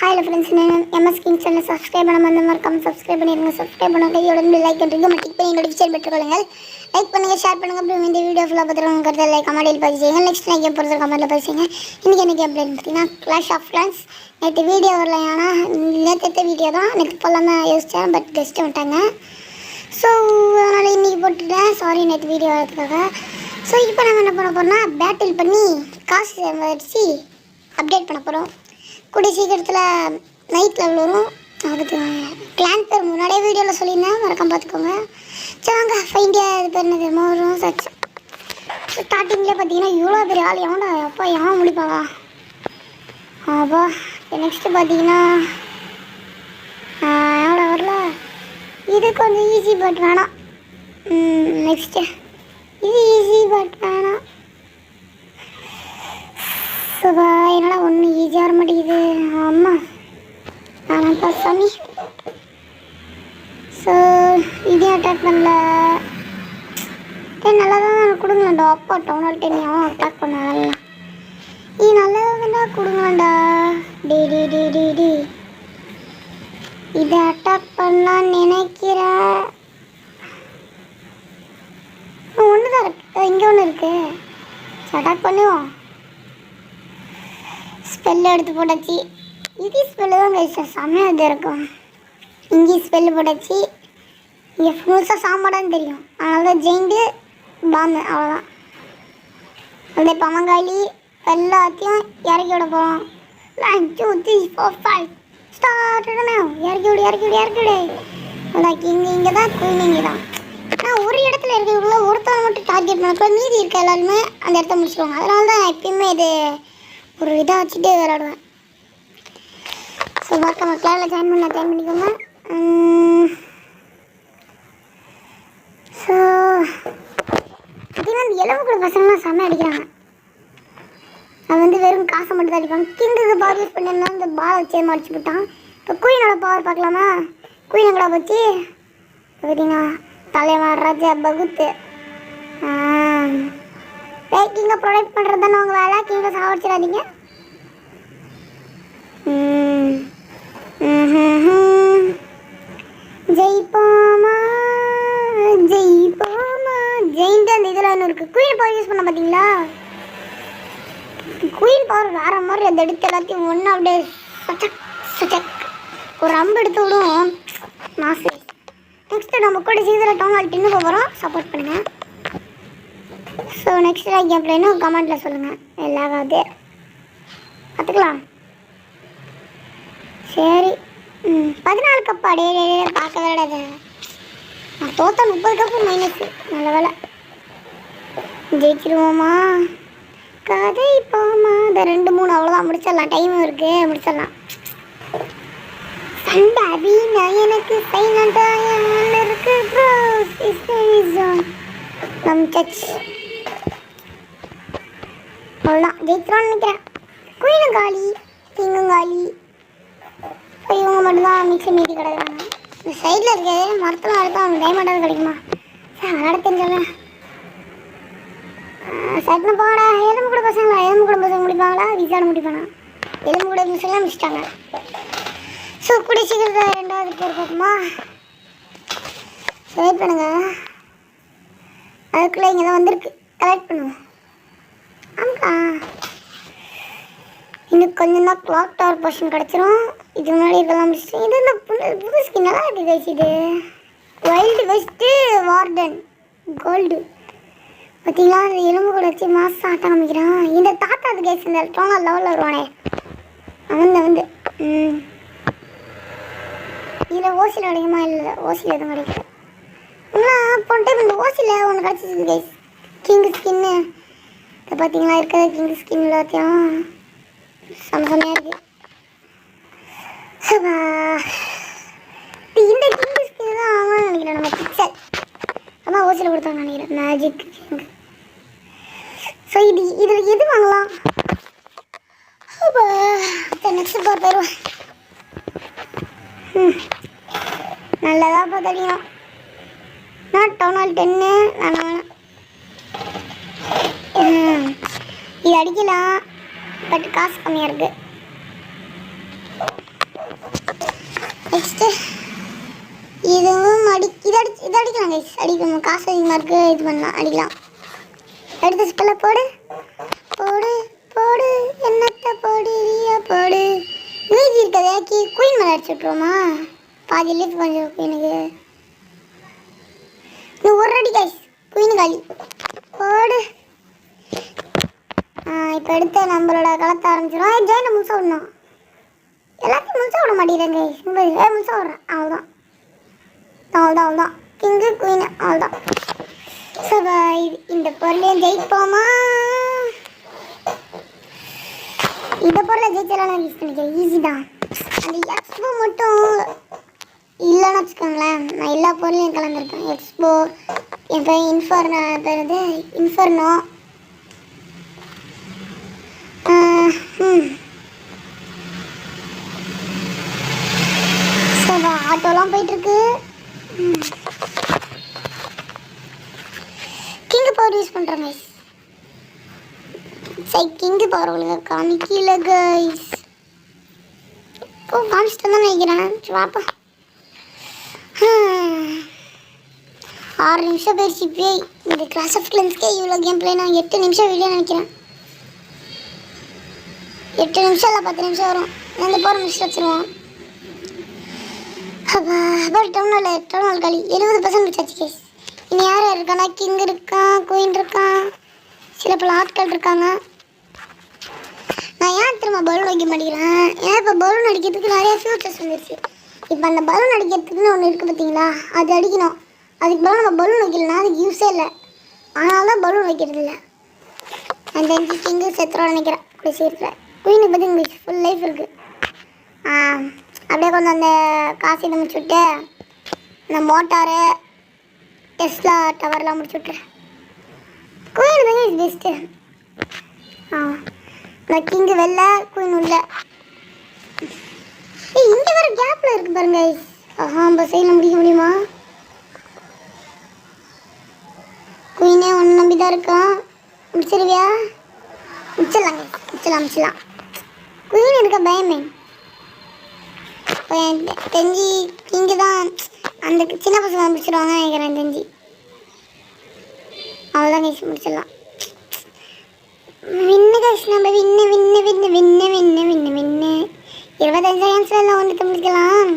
Hi friends, MS King channel subscribe பண்ணாம subscribe பண்ணிருங்க. subscribe பண்ணா கையோட லைக் பண்றீங்க. டிக் பண்ணி நோட்டிஃபிகேஷன் பெல் கொடுங்க. லைக் பண்ணுங்க, ஷேர் பண்ணுங்க. அப்புறம் இந்த வீடியோ ஃபுல்லா பார்த்துட்டு கரெக்ட்டா லைக் கமெண்ட் பதிவு செய்யுங்க. நெக்ஸ்ட் நான் கேம் போறது கமெண்ட்ல பதிவு செய்யுங்க. இன்னைக்கு என்ன கேம் பிளேன்னு பார்த்தீங்கன்னா Clash of Clans. நேற்று வீடியோ வரல, ஆனா நேற்று வீடியோ தான் நேற்று போலாம்னு யோசிச்சேன், பட் கெஸ்ட் வந்துட்டாங்க. ஸோ அதனால் இன்றைக்கி போட்டுட்டேன், சாரி நேற்று வீடியோ வரதுக்காக. ஸோ இப்போ நம்ம என்ன பண்ண போகிறோம்னா பேட்டில் பண்ணி காசு வச்சு அப்டேட் பண்ண போகிறோம். கூடிய சீக்கிரத்தில் நைட் லெவல் வரும். அதுக்கு கிளான் பேர் முன்னாடியே வீடியோவில் சொல்லியிருந்தேன், மறக்காம பார்த்துக்கோங்க. சரி வாங்க ஃபைண்டியா இது பேர் என்ன தெரியுமா வரும் சர்ச். ஸ்டார்டிங்கில் பார்த்தீங்கன்னா இவ்வளோ பெரிய ஆள் எவன்டா அப்பா எவன் முடிப்பாளா அப்பா. நெக்ஸ்ட்டு பார்த்தீங்கன்னா எவ்வளோ வரல, இது கொஞ்சம் ஈஸி பட் வேணாம். நெக்ஸ்ட்டு இது ஈஸி பட் வேணாம். சுபா என்னடா ஒன்று ஈஸியாக வர மாட்டேங்குது. ஆமாம் வேணாம்ப்பா சாமி. ஸோ இதையும் அட்டாக் பண்ணல. நல்லா தான் கொடுங்களாண்டா. அப்பா டவுனால் டென்னியாவும் அட்டாக் பண்ணலாம். இது நல்லதாண்டா, கொடுங்களாண்டா. டி டி டி டி டி இதை அட்டாக் பண்ணலான்னு நினைக்கிறேன். ஒன்று தான் இருக்கு, இங்கே ஒன்று இருக்கு. அட்டாக் பண்ணுவோம். ஸ்பெல்லு எடுத்து போட்டாச்சு. இது ஸ்பெல்லு தான் கைஸ் செம்மையாக இது இருக்கும். இங்கே ஸ்பெல்லு போட்டாச்சு. இங்கே முழுசாக சாம்பாடான்னு தெரியும், அதனால தான் ஜெயிண்டு பாம்பு அவ்வளோதான். அந்த பமங்காளி எல்லாத்தையும் இறக்கி விட போகிறோம். 1 2 3 4 5 ஸ்டார்ட். இறக்கி விடு இறக்கி விடு இறக்கி விடு. அதான் இங்கே தான் குயின் இங்கே தான். ஆனால் ஒரு இடத்துல இருக்கிறவங்கள ஒருத்தவங்க மட்டும் டார்கெட் பண்ணக்கூட, மீதி இருக்க எல்லாருமே அந்த இடத்த முடிச்சுருவாங்க. அதனால தான் நான் எப்பயுமே இது ஒரு இதாக வச்சுட்டு விளையாடுவேன். ஸோ மறக்காம கிளாஸில் ஜாயின் பண்ணிக்கோங்க. ஸோ பார்த்தீங்கன்னா இந்த எலும்புக்குள்ள பசங்களாம் செம்ம அடிக்கிறாங்க. அது வந்து வெறும் காசை மட்டும் தான் அடிப்பாங்க. கிங்குக்கு பவர் யூஸ் பண்ணியிருந்தா இந்த பாலை வச்சு மடிச்சு விட்டான். இப்போ குயினோட பவர் பார்க்கலாமா? குயின் எங்கடா போச்சு பார்த்தீங்கன்னா தலைவன் ராஜா பகுத்து. கிங்கை ப்ரொடெக்ட் பண்ணுறது தானே உங்கள் வேலை. கிங்கை சாவடிச்சிடாதீங்க. ஜெயிப்போமா ஜெயிப்போமா ஜெயின்ட்டு அந்த இதில் ஒன்று இருக்குது. குயின் பவர் யூஸ் பண்ண பார்த்தீங்களா? குயின் பவர் வேற மாதிரி அந்த எடுத்து எல்லாத்தையும் ஒன்று அப்படியே சச்சக் சச்சக் ஒரு அம்பு எடுத்து விடும். மாசு. நெக்ஸ்ட்டு நம்ம கூட சீக்கிரம் டவுனால் டின்னு போகிறோம். சப்போர்ட் பண்ணுங்கள். ஸோ நெக்ஸ்ட் கேம் பிளேன்னு கமெண்ட்டில் சொல்லுங்கள். எல்லாவது பார்த்துக்கலாம். சரி 14 கப்பு அடையே பார்க்க விடாத. நான் தோற்ற 30 கப்பு மைனஸ். நல்ல வேலை. ஜெயிச்சிருவோமா? கதை போமா? இந்த 2 3 அவ்வளோதான், முடிச்சிடலாம். டைமும் இருக்குது, முடிச்சிடலாம். சண்டை வீணா எனக்கு சைலண்டாக இருக்கு ப்ரோ. நம் சச் அவ்வளோதான், ஜெயிச்சிரோன்னு நினைக்கிறேன். குயினும் காலி, கிங்கும் காலி. இப்போ இவங்க மட்டும்தான் மிக்சி மீதி கிடக்குறாங்க. இந்த சைடில் இருக்கிறது மரத்தில் எடுத்தால் அவங்க டைமண்டாவது கிடைக்குமா? சார் விளையாட தெரிஞ்சவன் சட்னு போடா. எலும்பு கூட பசங்களா? எலும்பு கூட பசங்க முடிப்பாங்களா? விசாட முடிப்பானா? எலும்பு கூட மிஸ்லாம் முடிச்சிட்டாங்க. ஸோ கூடிய சீக்கிரத்தில் 2வது பேர் பார்ப்போமா? வெயிட் பண்ணுங்க, அதுக்குள்ளே இங்கே தான் வந்திருக்கு. கலெக்ட் பண்ணுவோம். ஆமாக்கா இன்னும் கொஞ்சம் தான் கிளாக் டவர் போர்ஷன் கிடச்சிரும். இது முன்னாடி இருக்கலாம் முடிச்சிட்டு. இது இந்த புது ஸ்கின் நல்லா இருக்குது கைஸ். இது வைல்டு வெஸ்ட்டு வார்டன் கோல்டு பார்த்தீங்களா? அந்த எலும்பு கூட வச்சு மாதம் ஆட்டம் காமிக்கிறான். இந்த தாத்தா அது கைஸ் இந்த டோனால் லெவலில் வருவானே அவன் வந்து. இதில் ஓசியில் கிடைக்குமா? இல்லை ஓசியில் எதுவும் கிடைக்கல. ஆனால் போன டைம் இந்த ஓசியில் ஒன்று கிடச்சிச்சு கைஸ், கிங் ஸ்கின்னு. இதை பார்த்தீங்களா இருக்கிறது கிங் ஸ்கின் எல்லாத்தையும் செம்மையாக இருக்குது. இந்த கிங் ஸ்கின் தான் ஆகணும்னு நினைக்கிறேன். நம்ம பிக்சல் அதான் ஓசியில் கொடுத்தாங்க நினைக்கிறேன். Magic king. ஸோ இதில் எது வாங்கலாம்? நெக்ஸ்ட் பார் போயிடுவேன். நல்லதாக பார்த்தீங்கன்னா நான் டவுனால் 10 நான் இது அடிக்கலாம், பட் காசு கம்மியாக இருக்குது. காசு அதிகமாக இருக்குது, இது பண்ணலாம், அடிக்கலாம். எடுத்து ஸ்பெல்ல போடு போடு போடு, என்னத்தை போடுறியா போடு. மீதி இருக்கதே குயின் மேலே அடிச்சு விட்ருவோமா? பாதி லீஃப் கொஞ்சம் குயினுக்கு. இன்னும் ஒரு அடி கைஸ், குயின் காலி. போடு. இப்போ எடுத்து நம்மளோட களத்தை ஆரம்பிச்சிடும். ஜெயினை முழுசா விடணும். எல்லாத்தையும் முழுசா விட மாட்டேங்கிறேங்க. முழுசா விட்றேன். அவ்வளோதான் அவ்வளோதான் அவ்வளோதான். கிங்கு குயின் அவ்வளோதான். ஸோ இந்த பொருளையும் ஜெயிப்போமா? இந்த பொருளை ஜெயிச்சலாம் யூஸ் பண்ணிக்கிறேன். ஈஸி தான். அந்த எக்ஸ்போ மட்டும் இல்லைன்னு வச்சுக்கோங்களேன். நான் எல்லா பொருளையும் கலந்துருப்பேன். எக்ஸ்போ, என் பேர் இன்ஃபர்னோ, பேர் இது இன்ஃபர்னோ. ஸோ ஆட்டோலாம் போயிட்டுருக்கு. கிங்கு பவர் யூஸ் பண்ணுறேன் கைஸ். சரி, கிங்கு பவர் உங்களுக்கு காமிக்கல கைஸ். காமிச்சிட்டு தான் நினைக்கிறேன். வாப்பா. 6 நிமிஷம் போயிடுச்சு. இப்போயே இந்த கிளாஸ் ஆஃப் கிளன்ஸ்க்கே இவ்வளோ கேம் பிளே. நான் 8 நிமிஷம் வீடியோ நினைக்கிறேன். 8 நிமிஷம் இல்லை 10 நிமிஷம் வரும். இந்த போகிற முடிச்சுட்டு வச்சுருவோம். அப்போ டவுனால் காலி 70% முடிச்சாச்சு கேஸ். இனி யார் யார் இருக்கானா? கிங் இருக்கான், குயின் இருக்கான், சில பல ஆட்கள் இருக்காங்க. நான் ஏன் திரும்ப பலூன் அடிக்க மாட்டேங்கிறேன்? ஏன்னா இப்போ பலூன் அடிக்கிறதுக்கு நிறைய ஃபியூச்சர்ஸ் வந்துருச்சு. இப்போ அந்த பலூன் அடிக்கிறதுக்குன்னு ஒன்று இருக்குது பார்த்தீங்களா, அது அடிக்கணும். அதுக்கு பலூன் நம்ம பலூன் வைக்கலன்னா அதுக்கு யூஸே இல்லை. அதனால தான் பலூன் வைக்கிறது இல்லை. அந்த 5 கிங்கு செத்துறோம் நினைக்கிறேன். அப்படி சேர்த்துறேன். குயினுக்கு பற்றி உங்களுக்கு ஃபுல் லைஃப் இருக்குது. அப்படியே கொஞ்சம் அந்த காசு இதை முடிச்சு விட்டு இந்த மோட்டாரு டெஸ்லா டவர்லாம் முடிச்சு விட்டுறேன். குயின் தாங்க இது பெஸ்ட்டு. நான் கிங்கு வெளில, குயின் உள்ள. இங்கே வேறு கேப்பில் இருக்குது பாருங்க. நம்ம சைடில் முடிக்க முடியுமா? குயினே ஒன்று நம்பி தான் இருக்கான். முடிச்சிருவியா? முடிச்சிடலாம். குயின் இருக்க பயமே. தெரிஞ்சு கிங்கு தான் அந்த சின்ன பசங்க முடிச்சிடுவாங்க நினைக்கிறேன். தெரிஞ்சு அவ்வளோதான் கைஸ், முடிச்சிடலாம். வின்னு கைஸ், நம்ம வின்னு 25 செகண்ட்ஸில் எல்லாம் வந்துட்டு முடிச்சிடலாம்.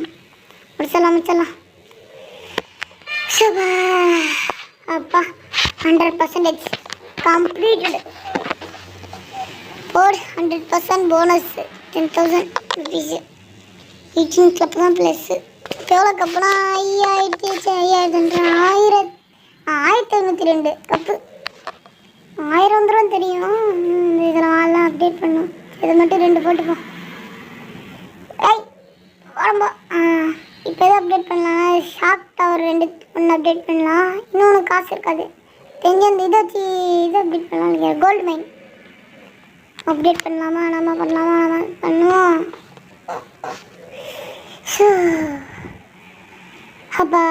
சபா அப்பா 100% கம்ப்ளீட்டடு. போர் 100% போனஸ் 10,000 ருபீஸு. 18 கப்பு தான் ப்ளஸ்ஸு. எவ்வளோ கப்புனா 1502 கப்பு. 1000 வந்துடும் தெரியும். இதெல்லாம் அப்டேட் பண்ணும். இதை மட்டும் 2 போட்டுப்போம். ரொம்ப இப்போ எதை அப்டேட் பண்ணலாம்? ஷாக் டவர் 1 அப்டேட் பண்ணலாம். இன்னொன்று காசு இருக்காது தெரிஞ்சு. அந்த இதை வச்சு இதை அப்டேட் பண்ணலாம். கோல்டு மைன் அப்டேட் பண்ணலாமா? நம்ம பண்ணுவோம். அப்பா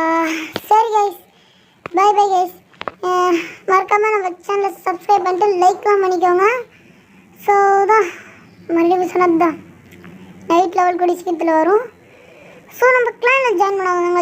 சரி கைஸ், பை கைஸ். மறக்காமல் நம்ம சேனலை சப்ஸ்கிரைப் பண்ணிட்டு லைக்லாம் பண்ணிக்கோங்க. ஸோ தான் மறுபடியும் சொன்னது தான் நைட் லெவல் கூட சீக்கிரத்தில் வரும். ஸோ நம்ம கிளானில் ஜாயின் பண்ணாதவங்க